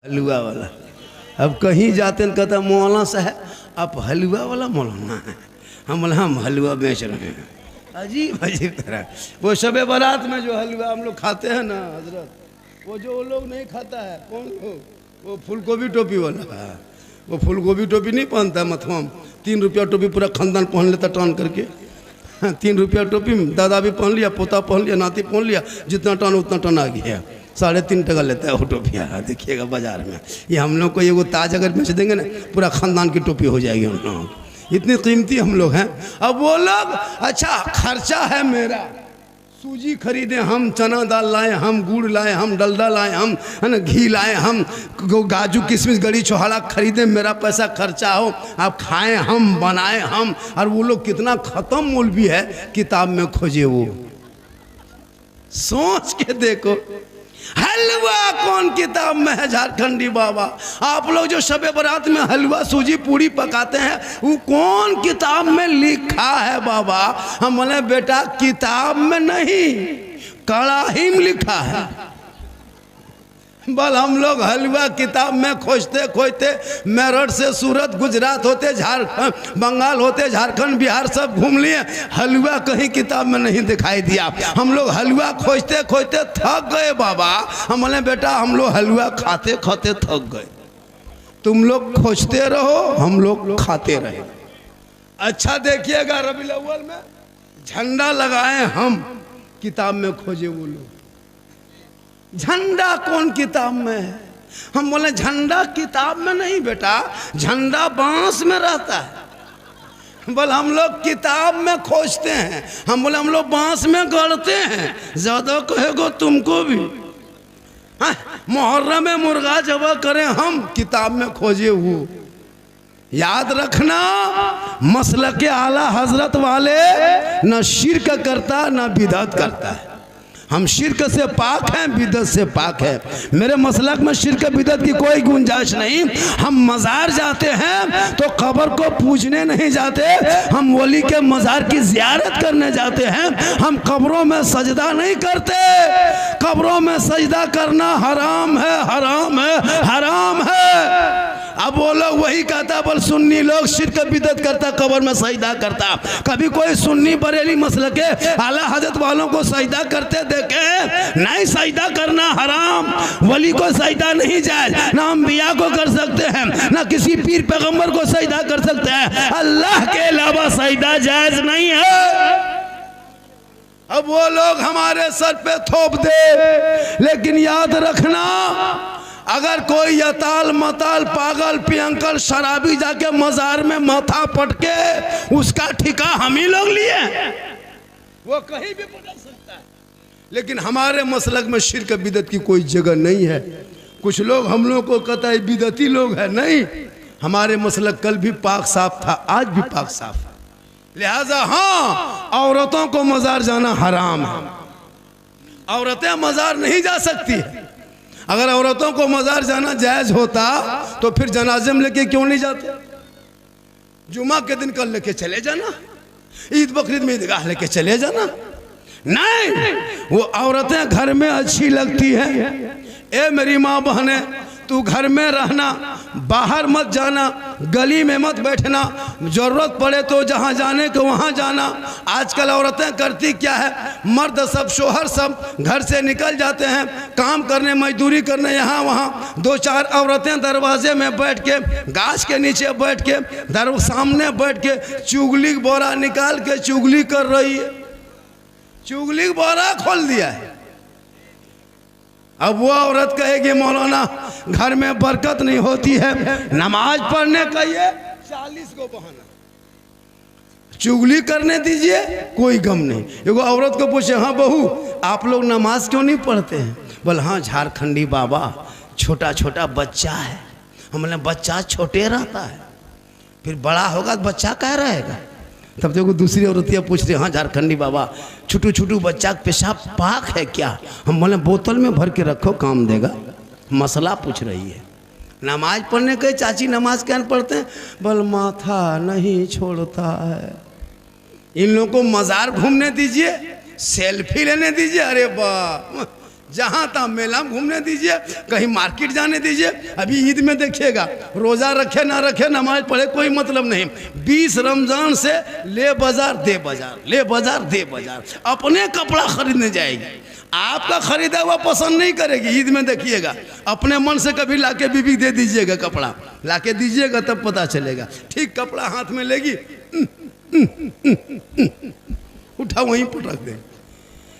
हलवा वाला। अब कहीं जाते हैं कहता मौलाना साहब आप हलवा वाला मौलाना है। हम बोले हम हलवा बेच रहे हैं। अजीब अजीब तरह वो शबे बारात में जो हलवा हम लोग खाते हैं ना हजरत, वो जो लोग नहीं खाता है कौन लोग, वो फूलगोभी टोपी वाला है। वो फूलगोभी टोपी नहीं पहनता है मथुआ में, 3 रुपया टोपी पूरा खानदान पहन लेता टान करके। 3 रुपया टोपी में दादा भी पहन लिया, पोता पहन लिया, नाती पहन लिया, जितना टन उतना टन आ गया। 3.5 टका लेता है वो टोपिया। देखिएगा बाजार में ये हम लोग को ये वो ताज अगर बेच देंगे ना पूरा खानदान की टोपी हो जाएगी उन लोगों को, इतनी कीमती हम लोग हैं। अब वो लोग अच्छा खर्चा है मेरा, सूजी खरीदे हम, चना दाल लाए हम, गुड़ लाए हम, डलडा लाए हम, है ना, घी लाए हम, काजू किशमिश गड़ी छोहाड़ा खरीदे, मेरा पैसा खर्चा हो, आप खाएं हम, बनाए हम। और वो लोग कितना ख़त्म मौलवी है, किताब में खोजे वो, सोच के देखो। हलवा कौन किताब में है झारखंडी बाबा? आप लोग जो शबे बारात में हलवा सूजी पूड़ी पकाते हैं वो कौन किताब में लिखा है बाबा? हम बोले बेटा किताब में नहीं कड़ाही में लिखा है। बल हम लोग हलवा किताब में खोजते खोजते मेरठ से सूरत गुजरात होते झारखंड बंगाल होते झारखंड बिहार सब घूम लिए, हलवा कहीं किताब में नहीं दिखाई दिया। हम लोग हलवा खोजते खोजते थक गए बाबा। हम बोले बेटा हम लोग हलवा खाते खाते थक गए, तुम लोग खोजते रहो हम लोग खाते रहे। अच्छा देखिएगा रबीउल अव्वल में झंडा लगाए हम, किताब में खोजे वो लोग। झंडा कौन किताब में है? हम बोले झंडा किताब में नहीं बेटा, झंडा बांस में रहता है। बोले हम लोग किताब में खोजते हैं। हम बोले हम लोग बांस में गढ़ते हैं। ज्यादा कहेगो तुमको भी। मुहर्रम में मुर्गा जबा करें हम, किताब में खोजे वो। याद रखना मसलके आला हजरत वाले न शिर्क करता न बिदअत करता है। हम शिर्क से पाक हैं, बिदअत से पाक है। मेरे मसलक में शिर्क बिदअत की कोई गुंजाइश नहीं। हम मज़ार जाते हैं तो कब्र को पूजने नहीं जाते, हम वली के मज़ार की ज़ियारत करने जाते हैं। हम कब्रों में सजदा नहीं करते। कब्रों में सजदा करना हराम है, हराम है, हराम है। अब वो लोग वही कहता, बोल सुन्नी लोग शिर्क बिदअत करता, कब्र में सजदा करता। कभी कोई सुन्नी बरेली मसलक के आला हजरत वालों को सजदा करते देखे? नहीं, सजदा करना हराम। वली को सजदा नहीं जायज, ना अंबिया को कर सकते हैं, ना किसी पीर पैगंबर को सजदा कर सकते हैं। अल्लाह के अलावा सजदा जायज नहीं है। अब वो लोग हमारे सर पे थोप दे, लेकिन याद रखना अगर कोई यताल मताल पागल पियंकल शराबी जाके मजार में माथा पटके, उसका ठिका हम ही लोग लिए। वो कहीं भी पटक सकता है, लेकिन हमारे मसलक में शिर्क बिदअत की कोई जगह नहीं है। कुछ लोग हम लोग को कहता है बिदअती लोग है, नहीं, हमारे मसलक कल भी पाक साफ था, आज भी पाक साफ है। लिहाजा हाँ, औरतों को मजार जाना हराम है। औरतें मजार नहीं जा सकती। अगर औरतों को मजार जाना जायज होता तो फिर जनाजे में लेके क्यों नहीं जाते? जुमा के दिन कल लेके चले जाना, ईद बकरीद में ईदगाह लेके चले जाना। नहीं, वो औरतें घर में अच्छी लगती हैं। ए मेरी माँ बहने, तू घर में रहना, बाहर मत जाना, गली में मत बैठना, जरूरत पड़े तो जहाँ जाने को वहाँ जाना। आजकल औरतें करती क्या है, मर्द सब शोहर सब घर से निकल जाते हैं काम करने मजदूरी करने यहाँ वहाँ। 2-4 औरतें दरवाजे में बैठ के, गाछ के नीचे बैठ के, सामने बैठ के चुगली बोरा निकाल के चुगली कर रही है। चुगली बोरा खोल दिया है। अब वो औरत कहेगी मौलाना घर में बरकत नहीं होती है, नमाज पढ़ने का ये 40 को बहाना, चुगली करने दीजिए, कोई गम नहीं। एगो औरत को पूछे, हाँ बहू आप लोग नमाज क्यों नहीं पढ़ते हैं? बोल हाँ झारखंडी बाबा छोटा छोटा बच्चा है। हमने बच्चा छोटे रहता है, फिर बड़ा होगा तो बच्चा क्या रहेगा? तब देखो दूसरी औरतियाँ पूछ रही, हाँ झारखंडी बाबा छोटू छोटू बच्चा पेशाब पाक है क्या? हम बोले बोतल में भर के रखो काम देगा। मसला पूछ रही है। नमाज पढ़ने के चाची नमाज क्या पढ़ते हैं? बोल माथा नहीं छोड़ता है। इन लोगों को मज़ार घूमने दीजिए, सेल्फी लेने दीजिए। अरे वाह, जहाँ तहाँ मेला में घूमने दीजिए, कहीं मार्केट जाने दीजिए। अभी ईद में देखिएगा, रोज़ा रखे ना रखे, नमाज पढ़े, कोई मतलब नहीं। 20 रमज़ान से ले बाजार दे बाजार, ले बाजार दे बाजार, अपने कपड़ा खरीदने जाएगी। आपका खरीदा हुआ पसंद नहीं करेगी। ईद में देखिएगा, अपने मन से कभी लाके बीबी दे दीजिएगा, कपड़ा लाके दीजिएगा, तब पता चलेगा। ठीक कपड़ा हाथ में लेगी, उठा वहीं पटक दे।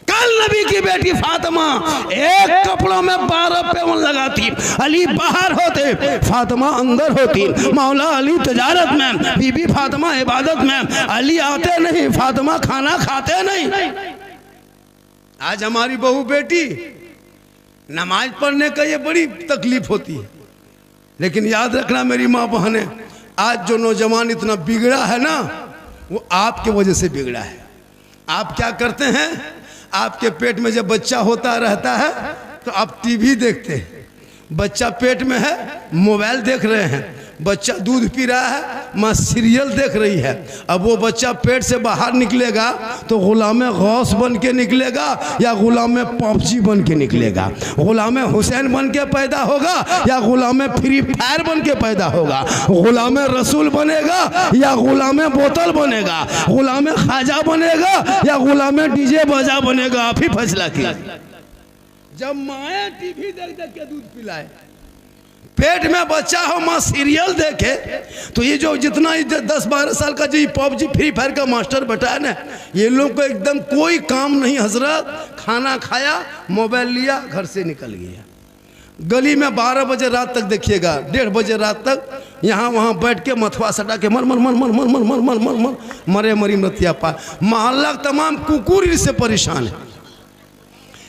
कल नबी की बेटी फातिमा एक कपड़ों में 12 पेवन लगाती, अली बाहर होते, फातिमा अंदर होती। मौला अली तजारत में, बीबी फातिमा इबादत में, अली आते नहीं, फातिमा खाना खाते नहीं। आज हमारी बहू बेटी नमाज पढ़ने का ये बड़ी तकलीफ होती है, लेकिन याद रखना मेरी माँ बहनें, आज जो नौजवान इतना बिगड़ा है ना, वो आपके वजह से बिगड़ा है। आप क्या करते हैं, आपके पेट में जब बच्चा होता रहता है तो आप टीवी देखते हैं, बच्चा पेट में है, मोबाइल देख रहे हैं, बच्चा दूध पी रहा है, माँ सीरियल देख रही है। अब वो बच्चा पेट से बाहर निकलेगा तो गुलाम गौस बन के निकलेगा या गुलाम पॉपजी बन के निकलेगा, गुलाम हुसैन बन के पैदा होगा या गुलाम फ्री फायर बन के पैदा होगा, गुलाम रसूल बनेगा या गुलाम बोतल बनेगा, गुलाम ख्वाजा बनेगा या गुलाम डीजे बाजा बनेगा। आप ही फैसला किया। जब माए टीवी देख देख के दूध पिलाए, पेट में बच्चा हो, माँ सीरियल देखे, तो ये जो जितना 10-12 साल का जो पबजी फ्री फायर का मास्टर बैठा है ना, ये लोग को एकदम कोई काम नहीं हजरत। खाना खाया, मोबाइल लिया, घर से निकल गया। गली में 12 बजे रात तक देखिएगा, 1:30 बजे रात तक यहाँ वहाँ बैठ के मथुआ सटा के मर मर मर मर मर मर मर मर मर मर मरे मरी मतिया पा। मोहल्ला तमाम कुकुर इससे परेशान है।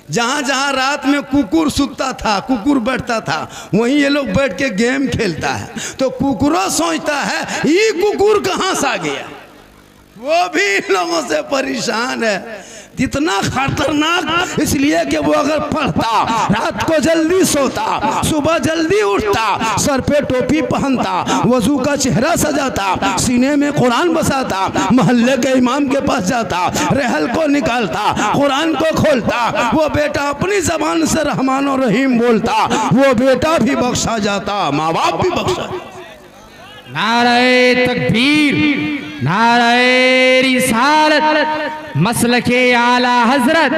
जहाँ जहाँ रात में कुकुर सुतता था, कुकुर बैठता था, वहीं ये लोग बैठ के गेम खेलता है। तो कुकुरों सोचता है ये कुकुर कहाँ से आ गया, वो भी इन लोगों से परेशान है। इतना खतरनाक इसलिए कि वो अगर पढ़ता, रात को जल्दी सोता, सुबह जल्दी उठता, सर पे टोपी पहनता, वजू का चेहरा सजाता, सीने में कुरान बसाता, मोहल्ले के इमाम के पास जाता, रहल को निकालता, कुरान को खोलता, वो बेटा अपनी जबान से रहमान और रहीम बोलता, वो बेटा भी बख्शा जाता, माँ बाप भी बख्शा। नारे तकबीर, नारे रिसालत, मसलके आला हजरत,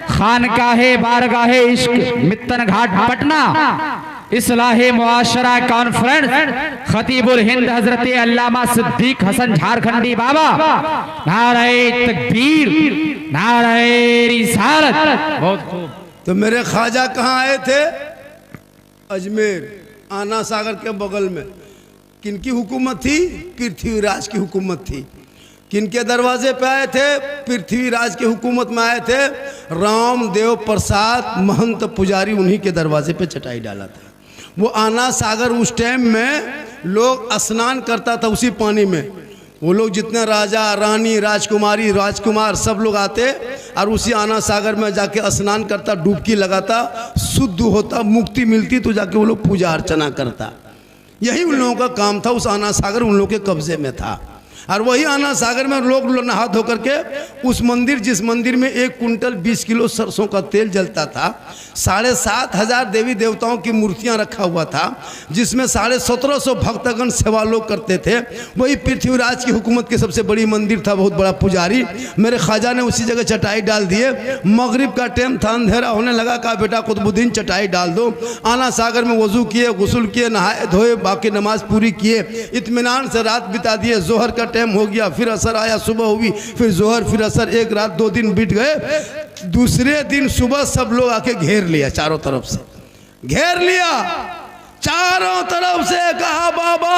खानकाहे बारगाहे इश्क, मित्तन घाट पटना, इस्लाहे मुआशरा कॉन्फ्रेंस, खतीबुल हिंद हजरत अल्लामा सिद्दीक हसन झारखंडी बाबा। नारे तकबीर, नारे रिसालत। बहुत खूब। तो मेरे ख्वाजा कहाँ आए थे? अजमेर, आना सागर के बगल में। किनकी हुकूमत थी? पृथ्वीराज की हुकूमत थी। किनके दरवाजे पे आए थे? पृथ्वीराज की हुकूमत में आए थे। रामदेव प्रसाद महंत पुजारी, उन्हीं के दरवाजे पे चटाई डाला था। वो आना सागर उस टाइम में लोग स्नान करता था उसी पानी में। वो लोग जितने राजा रानी राजकुमारी राजकुमार सब लोग आते और उसी आना सागर में जाके स्नान करता, डुबकी लगाता, शुद्ध होता, मुक्ति मिलती, तो जाके वो लोग पूजा अर्चना करता। यही उन लोगों का काम था। उस आना सागर उन लोगों के कब्जे में था। और वही आना सागर में लोग नहा धो करके उस मंदिर, जिस मंदिर में 1 कुंटल 20 किलो सरसों का तेल जलता था, 7,500 देवी देवताओं की मूर्तियां रखा हुआ था, जिसमें 1750 भक्तगण सेवा लोग करते थे। वही पृथ्वीराज की हुकूमत की सबसे बड़ी मंदिर था, बहुत बड़ा पुजारी। मेरे ख्वाजा ने उसी जगह चटाई डाल दिए। मगरिब का टाइम था, अंधेरा होने लगा, कहा बेटा कुतुबुद्दीन चटाई डाल दो। आना सागर में वजू किए, गुस्ल किए, नहाए धोए, बाकी नमाज पूरी किए, इत्मीनान से रात बिता दिए। जोहर का टाइम हो गया, फिर असर आया, सुबह हुई, फिर जोहर, फिर असर, 1 रात 2 दिन बीत गए। दूसरे दिन सुबह सब लोग आके घेर लिया, चारों तरफ से घेर लिया, चारों तरफ से। कहा बाबा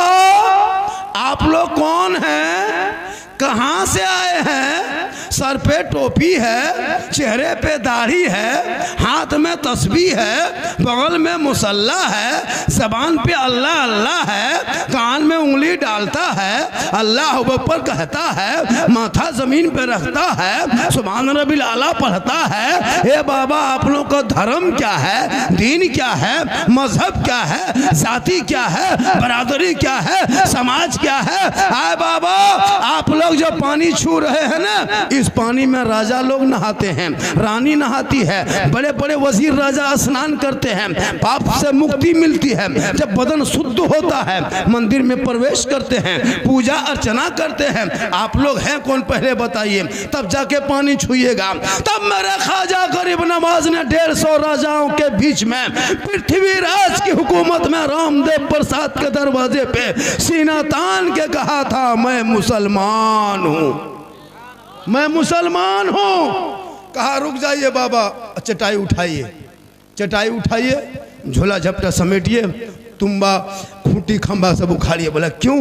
आप लोग कौन हैं, कहां से आए हैं? सर पे टोपी है, चेहरे पे दाढ़ी है, हाथ में तस्बीह है, बगल में मुसल्ला है, जबान पे अल्लाह अल्लाह है, कान में उंगली डालता है, अल्लाह अकबर कहता है, माथा जमीन पे रखता है, सुभान रब्बिल आला पढ़ता है। हे बाबा आप लोग का धर्म क्या है, दीन क्या है, मजहब क्या है, जाति क्या है, बरादरी क्या है, समाज क्या है? हाय बाबा आप लोग जो पानी छू रहे हैं ना, इस पानी में राजा लोग नहाते हैं, रानी नहाती है, बड़े बड़े वजीर राजा स्नान करते हैं, पाप से मुक्ति मिलती है। जब बदन शुद्ध होता है मंदिर में प्रवेश करते हैं, पूजा अर्चना करते हैं। आप लोग हैं कौन पहले बताइए, तब जाके पानी छुइएगा। तब मेरे ख्वाजा गरीब नवाज ने 150 राजाओं के बीच में पृथ्वीराज की हुकूमत में रामदेव प्रसाद के दरवाजे पे सीना तान के कहा था, मैं मुसलमान हूँ, मैं मुसलमान हूँ। कहा रुक जाइए बाबा, चटाई उठाइए, चटाई उठाइए, झोला झपटा समेटिए, तुम्बा खूंटी खंबा सब उखाड़िए। बोला क्यों?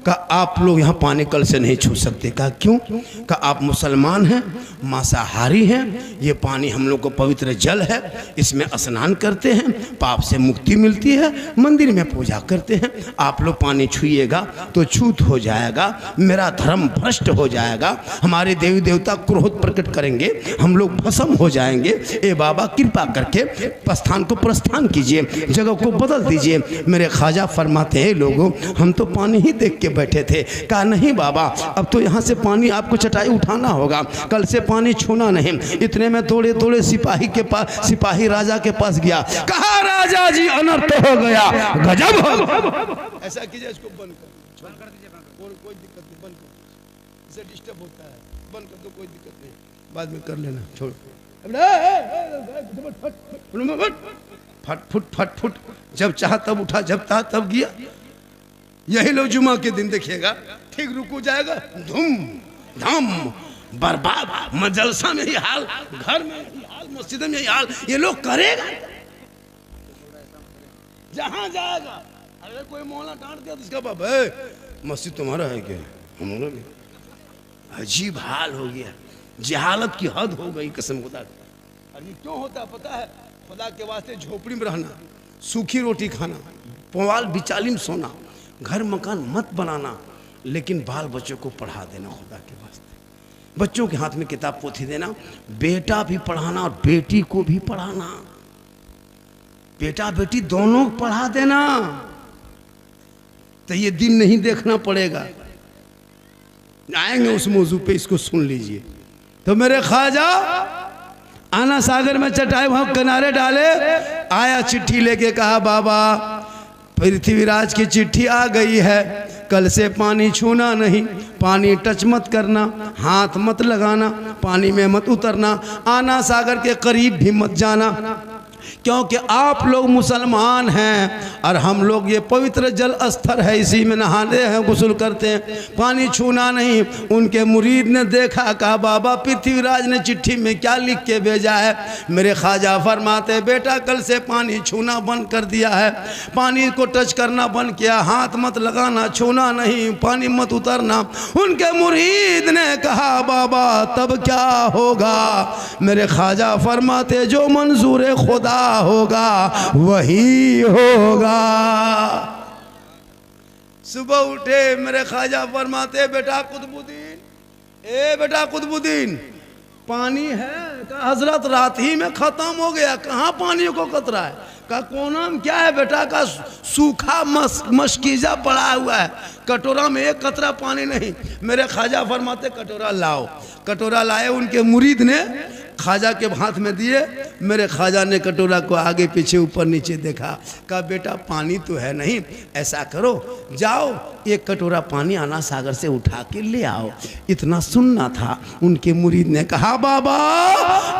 कहा आप लोग यहाँ पानी कल से नहीं छू सकते। कहा क्यों? कहा आप मुसलमान हैं, मांसाहारी हैं, ये पानी हम लोग को पवित्र जल है, इसमें स्नान करते हैं, पाप से मुक्ति मिलती है, मंदिर में पूजा करते हैं। आप लोग पानी छुइएगा तो छूत हो जाएगा, मेरा धर्म भ्रष्ट हो जाएगा, हमारे देवी देवता क्रोध प्रकट करेंगे, हम लोग भस्म हो जाएंगे। ए बाबा कृपा करके प्रस्थान को प्रस्थान कीजिए, जगह को बदल दीजिए। मेरे ख्वाजा फरमाते हैं लोगों हम तो पानी ही देख के बैठे थे। कहा नहीं बाबा, अब तो यहाँ से पानी आपको चटाई उठाना होगा, कल से पानी छूना नहीं। इतने में थोड़े थोड़े सिपाही के पास, सिपाही राजा के पास गया। कहा राजा जी अनर्थ हो गया, गजब हो। ऐसा कीजिए, इसको बंद कर दीजिए, कोई दिक्कत नहीं, बंद कर, इसे डिस्टर्ब होता है, बंद कर दो, कोई दिक्कत नहीं, बाद में कर लेना, छोड़। फट फुट फट फुट, जब चाह तब उठा, जब चाह तब गया। यही लोग जुमा के दिन देखिएगा, ठीक रुकू जाएगा, धूम धाम बर्बाद। मजलसा में ही हाल, घर में ही हाल, मस्जिद में ही हाल, ये लोग करेगा जहां जाएगा। अगर कोई मोहल्ला डांट दिया तो इसका बाप है मस्जिद तुम्हारा है क्या? हमारा भी। अजीब हाल हो गया, जहालत की हद हो गई कसम खुदा। और ये क्यों होता पता है? खुदा के वास्ते झोपड़ी में रहना, सूखी रोटी खाना, पुआल बिचाली में सोना, घर मकान मत बनाना, लेकिन बाल बच्चों को पढ़ा देना खुदा के वास्ते। बच्चों के हाथ में किताब पोथी देना, बेटा भी पढ़ाना और बेटी को भी पढ़ाना, बेटा बेटी दोनों पढ़ा देना। तो ये दिन नहीं देखना पड़ेगा। आएंगे उस मौजू पे, इसको सुन लीजिए। तो मेरे ख्वाजा आना सागर में चटाई वहां किनारे डाले, आया चिट्ठी लेके, कहा बाबा पृथ्वीराज की चिट्ठी आ गई है, कल से पानी छूना नहीं, पानी टच मत करना, हाथ मत लगाना, पानी में मत उतरना, आना सागर के करीब भी मत जाना, क्योंकि आप लोग मुसलमान हैं और हम लोग ये पवित्र जल स्थल है, इसी में नहाते हैं, गुस्ल करते हैं, पानी छूना नहीं। उनके मुरीद ने देखा, कहा बाबा पृथ्वीराज ने चिट्ठी में क्या लिख के भेजा है? मेरे ख्वाजा फरमाते बेटा कल से पानी छूना बंद कर दिया है, पानी को टच करना बंद किया, हाथ मत लगाना, छूना नहीं, पानी मत उतरना। उनके मुरीद ने कहा बाबा तब क्या होगा? मेरे ख्वाजा फरमाते जो मंजूर खुदा होगा वही होगा। सुबह उठे मेरे ख्वाजा फरमाते बेटा कुतुबुद्दीन, ए बेटा कुतुबुद्दीन पानी है? कहा हजरत रात ही में खत्म हो गया, कहाँ पानी को कतरा है? का कोना में क्या है बेटा? का सूखा मशकीजा पड़ा हुआ है, कटोरा में एक कतरा पानी नहीं। मेरे ख्वाजा फरमाते कटोरा लाओ। कटोरा लाए, उनके मुरीद ने ख्वाजा के हाथ में दिए। मेरे ख्वाजा ने कटोरा को आगे पीछे ऊपर नीचे देखा, कहा बेटा पानी तो है नहीं, ऐसा करो जाओ एक कटोरा पानी आना सागर से उठा के ले आओ। इतना सुनना था। उनके मुरीद ने कहा बाबा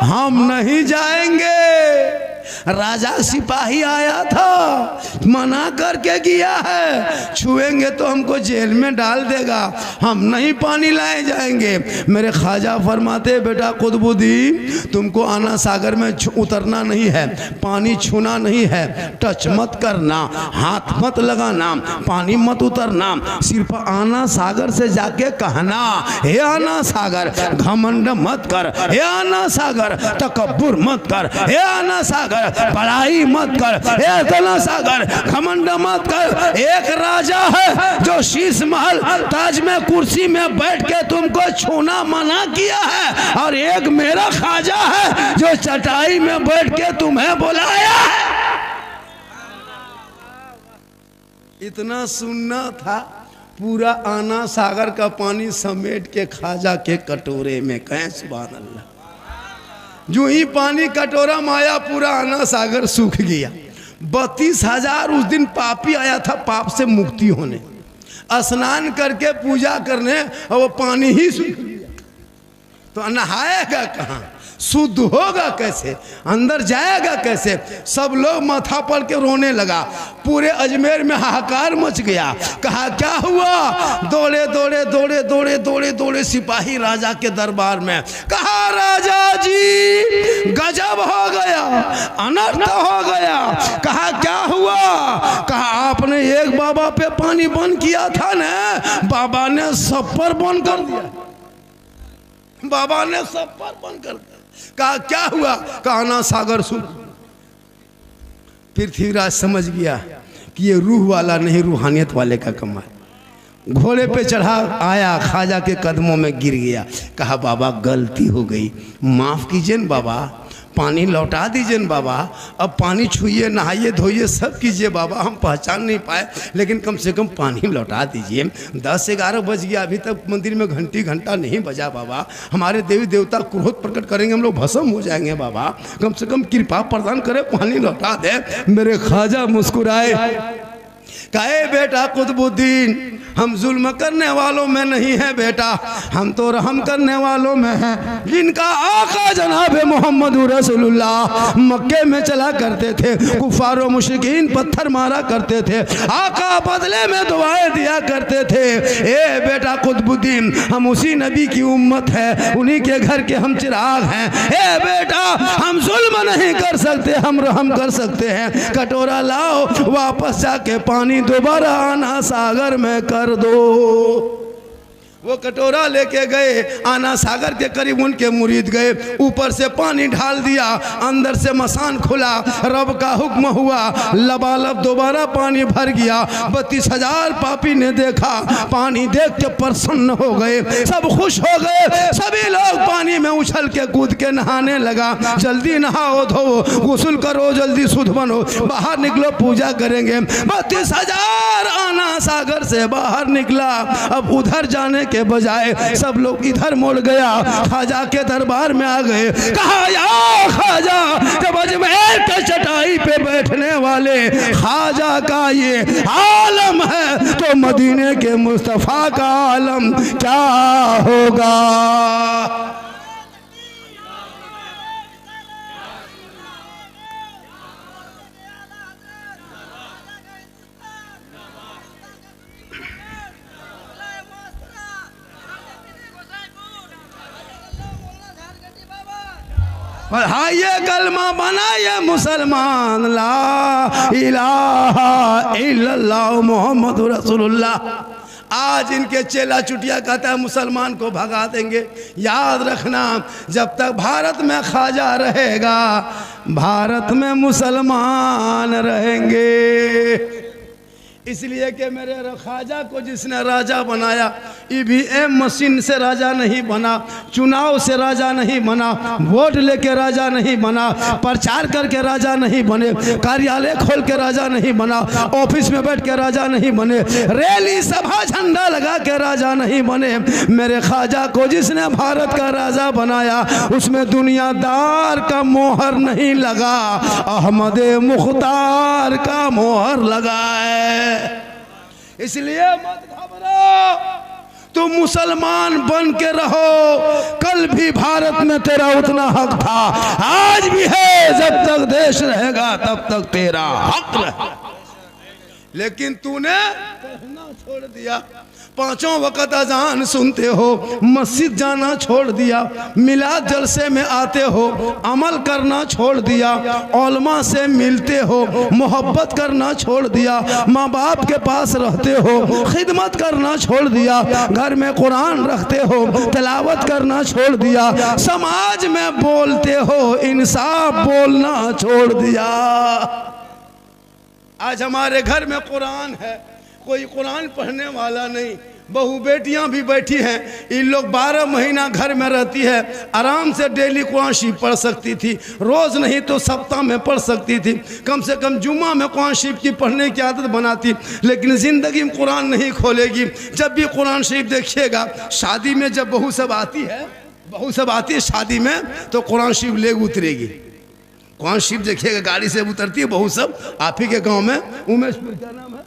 हम नहीं जाएंगे, राजा सिपाही आया था, मना करके गया है, छुएंगे तो हमको जेल में डाल देगा, हम नहीं पानी लाए जाएंगे। मेरे ख्वाजा फरमाते बेटा कुतुबुद्दीन तुमको आना सागर में उतरना नहीं है, पानी छूना नहीं है, टच मत करना, हाथ मत लगाना, पानी मत उतरना, सिर्फ आना सागर से जाके कहना हे आना सागर घमंड मत कर, हे आना सागर तकब्बुर मत कर, हे आना सागर बड़ाई मत कर, हे आना सागर घमंड मत कर। एक राजा है जो शीश महल ताज में कुर्सी में बैठ के तुमको छूना मना किया है, और एक मेरा ख्वाजा है जो चटाई में बैठ के तुम्हें बुलाया है। इतना सुनना था। पूरा आना सागर का पानी समेट के खाजा के कटोरे में, कहें सुभान अल्लाह। जो ही पानी कटोरा में आया पूरा आना सागर सूख गया। 32,000 उस दिन पापी आया था पाप से मुक्ति होने, स्नान करके पूजा करने, और वो पानी ही सूख गया। तो नहाएगा कहाँ, शुद्ध होगा कैसे, अंदर जाएगा कैसे। सब लोग माथा पड़ के रोने लगा। पूरे अजमेर में हाहाकार मच गया। कहा क्या हुआ, दौड़े दौड़े दौड़े दौड़े दौड़े दौड़े सिपाही राजा के दरबार में। कहा राजा जी गजब हो गया, अनर्थ हो गया। कहा क्या हुआ, कहा आपने एक बाबा पे पानी बंद किया था ना, बाबा ने सब पर बंद कर दिया, बाबा ने सब पर बंद कर दिया। कहा क्या हुआ, कहा ना सागर सूख। पृथ्वीराज समझ गया कि ये रूह वाला नहीं रूहानियत वाले का कमाल। घोड़े पे चढ़ा आया, खाजा के कदमों में गिर गया। कहा बाबा गलती हो गई, माफ कीजिए न बाबा, पानी लौटा दीजिए न बाबा, अब पानी छुइए, नहाइए, धोइए, सब कीजिए बाबा, हम पहचान नहीं पाए, लेकिन कम से कम पानी लौटा दीजिए। 10-11 बज गया, अभी तक मंदिर में घंटा नहीं बजा बाबा, हमारे देवी देवता क्रोध प्रकट करेंगे, हम लोग भस्म हो जाएंगे बाबा, कम से कम कृपा प्रदान करे, पानी लौटा दे। मेरे ख्वाजा मुस्कुराए, कहे बेटा कुतुबुद्दीन हम जुल्म करने वालों में नहीं है बेटा, हम तो रहम करने वालों में हैं। जिनका आका जनाब मोहम्मद रसूलुल्लाह मक्के में चला करते थे, कुफार व मुशरिकीन पत्थर मारा करते थे, आका बदले में दुआएं दिया करते थे। ए बेटा कुतुबुद्दीन हम उसी नबी की उम्मत है, उन्हीं के घर के हम चिराग हैं। ए बेटा हम जुल्म नहीं कर सकते, हम रहम कर सकते हैं। कटोरा लाओ, वापस जाके पानी दोबारा आना सागर में कर दो। वो कटोरा लेके गए, आना सागर के करीब उनके मुरीद गए, ऊपर से पानी ढाल दिया, अंदर से मसान खुला, रब का हुक्म हुआ, लबालब दोबारा पानी भर गया। 32,000 पापी ने देखा, पानी देख के प्रसन्न हो गए, सब खुश हो गए, सभी लोग पानी में उछल के कूद के नहाने लगा। जल्दी नहाओ धो, गुस्ल करो, जल्दी शुद्ध बनो, बाहर निकलो पूजा करेंगे। 32,000 आना सागर से बाहर निकला। अब उधर जाने के बजाय सब लोग इधर मुड़ गया, खाजा के दरबार में आ गए। कहा या खाजा, जब अजमेर के चटाई पे बैठने वाले खाजा का ये आलम है तो मदीने के मुस्तफा का आलम क्या होगा। हाँ ये कलमा बना ये मुसलमान, ला इलाहा इल्लल्लाह मोहम्मद रसूलुल्लाह। आज इनके चेला चुटिया कहता है मुसलमान को भगा देंगे। याद रखना जब तक भारत में ख्वाजा रहेगा, भारत में मुसलमान रहेंगे। इसलिए कि मेरे ख्वाजा को जिसने राजा बनाया, ईवीएम मशीन से राजा नहीं बना, चुनाव से राजा नहीं बना, वोट लेके राजा नहीं बना, प्रचार करके राजा नहीं बने, कार्यालय खोल के राजा नहीं बना, ऑफिस में बैठ के राजा नहीं बने, रैली सभा झंडा लगा के राजा नहीं बने। मेरे ख्वाजा को जिसने भारत का राजा बनाया उसमें दुनियादार का मोहर नहीं लगा, अहमद मुख्तार का मोहर लगा है। इसलिए मत घबराओ, तुम मुसलमान बन के रहो। कल भी भारत में तेरा उतना हक था, आज भी है, जब तक देश रहेगा तब तक तेरा हक रहेगा। लेकिन तूने पढ़ना छोड़ दिया, 5 वक्त अजान सुनते हो, मस्जिद जाना छोड़ दिया, मिलाद जलसे में आते हो, अमल करना छोड़ दिया, उलमा से मिलते हो, मोहब्बत करना छोड़ दिया, माँ बाप के पास रहते हो, खिदमत करना छोड़ दिया, घर में कुरान रखते हो, तिलावत करना छोड़ दिया, समाज में बोलते हो, इंसाफ बोलना छोड़ दिया। आज हमारे घर में कुरान है, कोई कुरान पढ़ने वाला नहीं, बहू बेटियां भी बैठी हैं, इन लोग 12 महीना घर में रहती है, आराम से डेली कुरान शरीफ पढ़ सकती थी, रोज़ नहीं तो सप्ताह में पढ़ सकती थी, कम से कम जुम्मा में कुरान शरीफ की पढ़ने की आदत बनाती। लेकिन ज़िंदगी में कुरान नहीं खोलेगी। जब भी कुरान शरीफ देखिएगा, शादी में जब बहू सब आती है शादी में, तो कुरान शरीफ ले उतरेगी। कुरान शरीफ देखिएगा, गाड़ी से उतरती है बहू सब। आप ही के गाँव में उमेशपुर, क्या नाम है,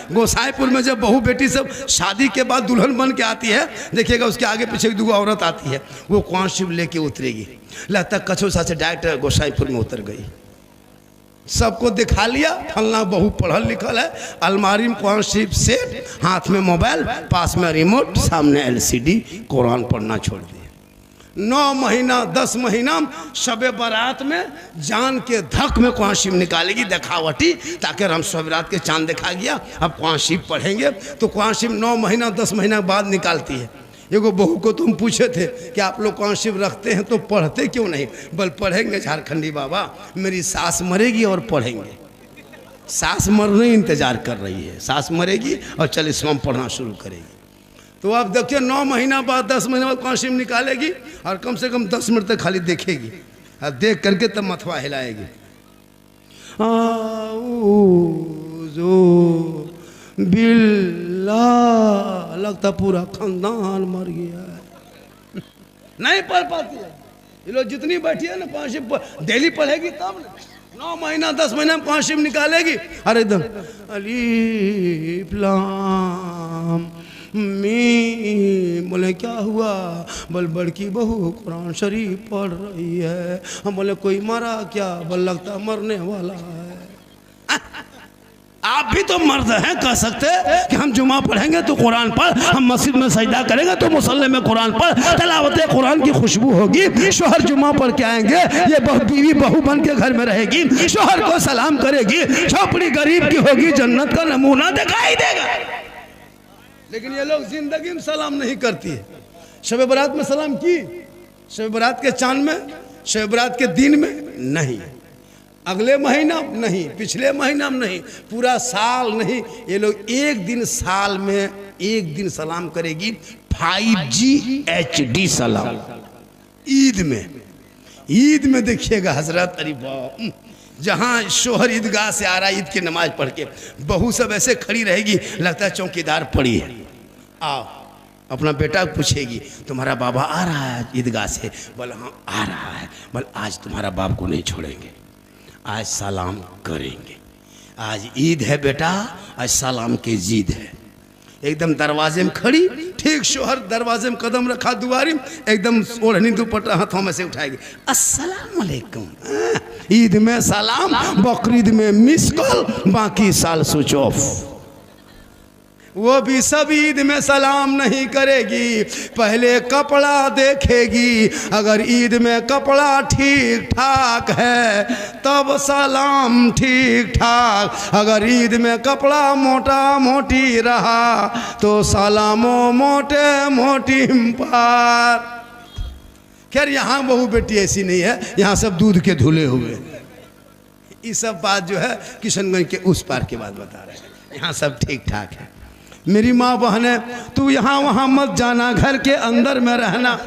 गोसाईपुर में जब बहू बेटी सब शादी के बाद दुल्हन बन के आती है, देखिएगा उसके आगे पीछे 2 औरत आती है, वो कुरान शरीफ लेके उतरेगी। लगता कचौसा से डायरेक्ट गोसाईपुर में उतर गई। सबको दिखा लिया, फलना बहू पढ़ल लिखल है, अलमारी में कुरान शरीफ सेट, हाथ में मोबाइल, पास में रिमोट, सामने LCD, कुरान पढ़ना छोड़ दिया। 9 महीना 10 महीना शबे बारात में जान के धक में कुरान शरीफ निकालेगी, दिखावटी, ताकि हम शबे बारात के चांद देखा गया, अब कुरान शरीफ पढ़ेंगे। तो कुरान शरीफ 9 महीना 10 महीना बाद निकालती है। एगो बहू को तुम पूछे थे कि आप लोग कुरान शरीफ रखते हैं तो पढ़ते क्यों नहीं? बल पढ़ेंगे झारखंडी बाबा, मेरी सास मरेगी और पढ़ेंगे। सास मरने इंतजार कर रही है, सास मरेगी और चले स्वयं पढ़ना शुरू करेगी। तो आप देखिए 9 महीना बाद 10 महीना बाद कुरान शरीफ निकालेगी और कम से कम 10 मिनट तक खाली देखेगी, और देख करके तब मथवा हिलाएगी। बिल्ला, लगता पूरा खानदान मर गया है। नहीं पढ़ पाती है ये लोग, जितनी बैठी है ना कुरान शरीफ डेली पढ़ेगी तब ना। 9 महीना 10 महीना में कुरान शरीफ निकालेगी, अरे एकदम अलीफ लाम मीम। बोले क्या हुआ? बोल बड़की बहू कुरान शरीफ पढ़ रही है। हम बोले कोई मरा क्या? बोल लगता मरने वाला है। आप भी तो मर्द हैं, कह सकते कि हम जुमा पढ़ेंगे तो कुरान पढ़, हम मस्जिद में सजदा करेंगे तो मुसल्ले में कुरान पढ़, तलावत कुरान की खुशबू होगी, शोहर जुमा पढ़ के आएंगे, ये बीवी बहू बन के घर में रहेगी, शोहर को सलाम करेगी, झोपड़ी गरीब की होगी, जन्नत का नमूना दिखाई देगा। लेकिन ये लोग जिंदगी में सलाम नहीं करती है। शब बारात में सलाम की, शब बारात के चांद में, शब बारात के दिन में नहीं, अगले महीना नहीं, पिछले महीना में नहीं, पूरा साल नहीं। ये लोग एक दिन साल में एक दिन सलाम करेगी, 5G HD सलाम। ईद में देखिएगा हजरत, अरे वाह, जहाँ शोहर ईदगाह से आ रहा है ईद की नमाज पढ़ के, बहू सब ऐसे खड़ी रहेगी, लगता है चौकीदार पड़ी है। आओ, अपना बेटा पूछेगी तुम्हारा बाबा आ रहा है ईदगाह से? बोल हाँ आ रहा है। बोल आज तुम्हारा बाप को नहीं छोड़ेंगे, आज सलाम करेंगे, आज ईद है बेटा, आज सलाम की जीद है। एकदम दरवाजे में खड़ी, ठीक शोहर दरवाजे में कदम रखा दुआरी में, एकदम ओढ़नी दुपट्टा हाथों में से उठाएगी, अस्सलाम वालेकुम। ईद में सलाम, बकरीद में मिस कॉल, बाकी साल स्विच ऑफ। वो भी सब ईद में सलाम नहीं करेगी, पहले कपड़ा देखेगी। अगर ईद में कपड़ा ठीक ठाक है तब सलाम ठीक ठाक, अगर ईद में कपड़ा मोटा मोटी रहा तो सलामो मोटे मोटी पार। खैर यहाँ बहू बेटी ऐसी नहीं है, यहाँ सब दूध के धुले हुए। ये सब बात जो है किशनगंज के उस पार के बात बता रहे हैं, यहाँ सब ठीक ठाक है। मेरी माँ बहने, तू यहाँ वहाँ मत जाना, घर के अंदर में रहना।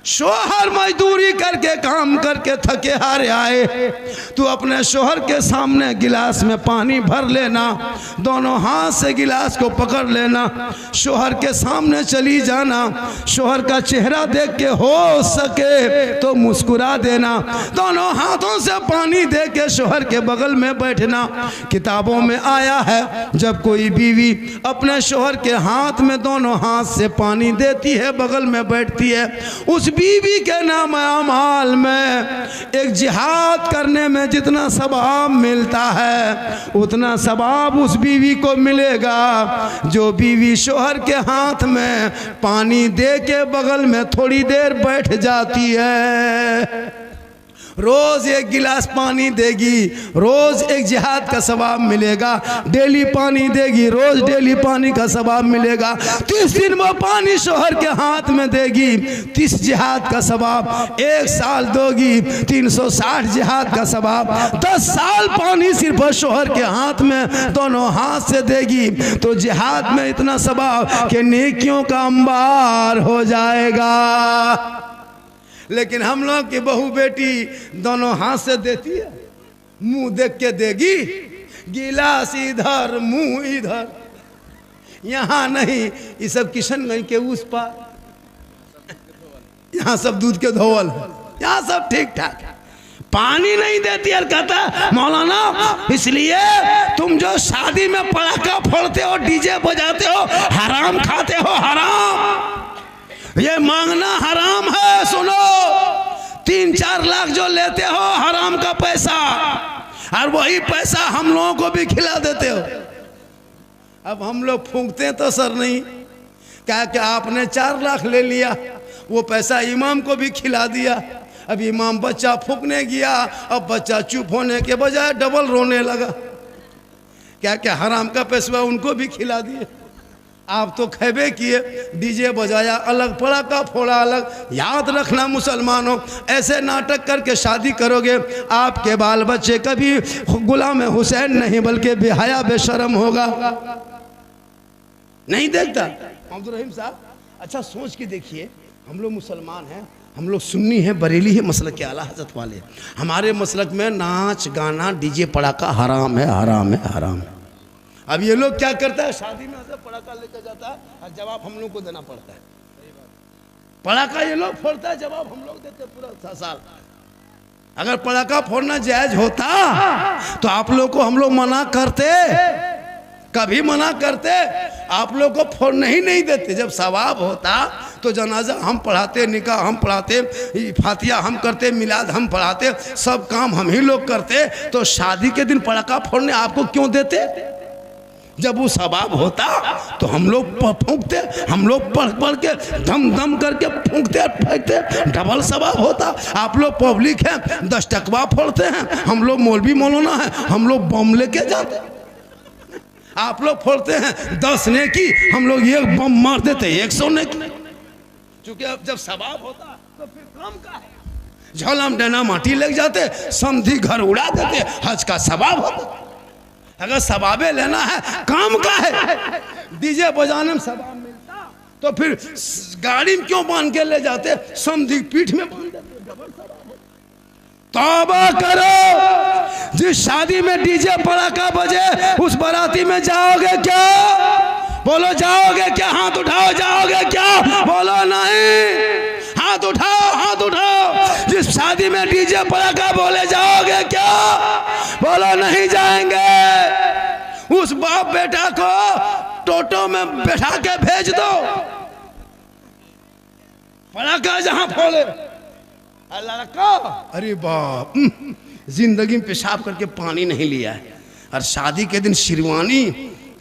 शोहर मजदूरी करके काम करके थके हारे आए, तू अपने शोहर के सामने गिलास में पानी भर लेना, दोनों हाथ से गिलास को पकड़ लेना, शोहर के सामने चली जाना, शोहर का चेहरा देख के हो सके तो मुस्कुरा देना, दोनों हाथों से पानी दे के शोहर के बगल में बैठना। किताबों में आया है जब कोई बीवी अपने शोहर के हाथ में दोनों हाथ से पानी देती है, बगल में बैठती है, उस बीवी के नाम अमाल में एक जिहाद करने में जितना सवाब मिलता है उतना सवाब उस बीवी को मिलेगा जो बीवी शोहर के हाथ में पानी दे के बगल में थोड़ी देर बैठ जाती है। रोज एक गिलास पानी देगी, रोज एक जिहाद का सवाब मिलेगा। डेली पानी देगी, रोज डेली पानी का सवाब मिलेगा। 30 दिन वो पानी शोहर के हाथ में देगी, 30 जिहाद का सवाब। 1 साल दोगी, 360 जिहाद का सवाब। 10 साल पानी सिर्फ शोहर के हाथ में दोनों हाथ से देगी तो जिहाद में इतना सवाब कि नेकियों का अंबार हो जाएगा। लेकिन हम लोग की बहू बेटी दोनों हाथ से देती है, मुंह देख के देगी, गिलास इधर मुंह इधर, यहाँ नहीं। ये सब किशनगंज के उस पार, यहाँ सब दूध के धोवल है, यहाँ सब ठीक ठाक है। पानी नहीं देती है। कहता मौलाना इसलिए तुम जो शादी में पटाखा फोड़ते हो, डीजे बजाते हो, हराम खाते हो, हराम। ये मांगना हराम है। सुनो, 3-4 लाख जो लेते हो हराम का पैसा, और वही पैसा हम लोगों को भी खिला देते हो। अब हम लोग फूंकते हैं तो सर नहीं, क्या क्या आपने 4 लाख ले लिया, वो पैसा इमाम को भी खिला दिया। अब इमाम बच्चा फूंकने गया, अब बच्चा चुप होने के बजाय डबल रोने लगा। क्या क्या हराम का पैसा उनको भी खिला दिए। आप तो खैबे किए, डीजे बजाया अलग, पटाखा फोड़ा अलग। याद रखना मुसलमानों, ऐसे नाटक करके शादी करोगे आपके बाल बच्चे कभी गुलाम हुसैन नहीं बल्कि बेहया बेशरम होगा। नहीं देखता अब्दुल रहीम साहब? अच्छा सोच के देखिए, हम लोग मुसलमान हैं, हम लोग सुन्नी हैं, बरेली है, मसलक के आला हज़रत वाले। हमारे मसलक में नाच गाना डीजे पटाखा हराम है, हराम है, हराम है। अब ये लोग क्या करता है, शादी में ऐसे पटाखा लेकर जाता है और जवाब हम लोग को देना पड़ता है। पटाखा ये लोग फोड़ता है, जवाब हम लोग देते पूरा साल। अगर पटाखा फोड़ना जायज होता तो आप लोग को हम लोग मना करते, कभी मना करते? आप लोग को फोड़ने ही नहीं देते। जब सवाब होता तो जनाजा हम पढ़ाते, निकाह हम पढ़ाते, फातिया हम करते, मिलाद हम पढ़ाते, सब काम हम ही लोग करते। तो शादी के दिन पटाखा फोड़ने आपको क्यों देते? जब वो सवाब होता तो हम लोग फूंकते, हम लोग पढ़ पढ़ के दम दम करके फूंकते फेंकते, डबल सवाब होता। आप लोग पब्लिक है, 10 टकवा फोड़ते हैं, हम लोग मौलवी मौलाना है, हम लोग बम लेके जाते। आप लोग फोड़ते हैं 10 नेकी, हम लोग 1 बम मार देते 100 नेकी। क्योंकि अब जब सवाब होता तो फिर काम का है। झोला में डना माटी लग जाते, समधी घर उड़ा देते, हज का सवाब होता। अगर सवाबे लेना है, काम का है, डीजे बजाने में सवाब मिलता तो फिर गाड़ी में क्यों बांध के ले जाते, समधी पीठ में बांध देते, डबल सवाब होता। तौबा करो, जिस शादी में डीजे पटाखा बजे उस बाराती में जाओगे क्या? बोलो जाओगे क्या? हाथ उठाओ, जाओगे क्या? बोलो नहीं। हाथ उठाओ, हाथ उठाओ। जिस शादी में डीजे पटाखा बोले जाओगे क्या? बोलो नहीं जाएंगे। उस बाप बेटा को टोटो में बैठा के भेज दो, पटाखा जहां फोड़े अल्लाह का। अरे बाप, जिंदगी में पेशाब करके पानी नहीं लिया है, और शादी के दिन शेरवानी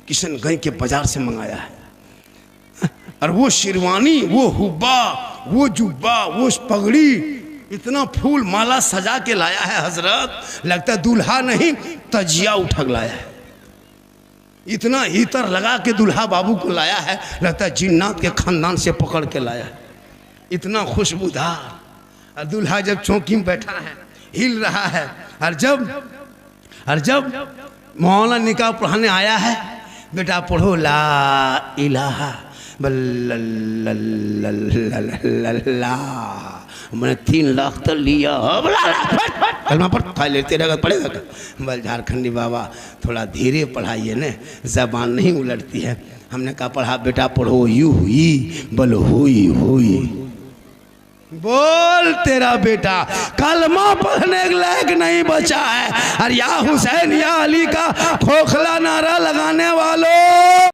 किशनगंज के बाजार से मंगाया है। और वो शेरवानी, वो हुब्बा, वो जुब्बा, वो पगड़ी, इतना फूल माला सजा के लाया है हजरत, लगता है दूल्हा नहीं तजिया उठा लाया है। इतना इतर लगा के दूल्हा बाबू को लाया है, लगता है जिन्नात के खानदान से पकड़ के लाया है। इतना खुशबूदार। और दूल्हा जब चौकी में बैठा है, हिल रहा है, और जब मौलाना निकाह पढ़ाने आया है, बेटा पढ़ो ला इलाहा बल्ला, मैंने 3 लाख तो लिया, कलमा पर खा लेते रहेगा, पड़ेगा। बल झारखंडी बाबा थोड़ा धीरे पढ़ाइए न, जबान नहीं उलटती है। हमने कहा पढ़ा बेटा, पढ़ो यू हुई बल हुई हुई। बोल तेरा बेटा कलमा पढ़ने के लायक नहीं बचा है। और या हुसैन या अली का खोखला नारा लगाने वालों,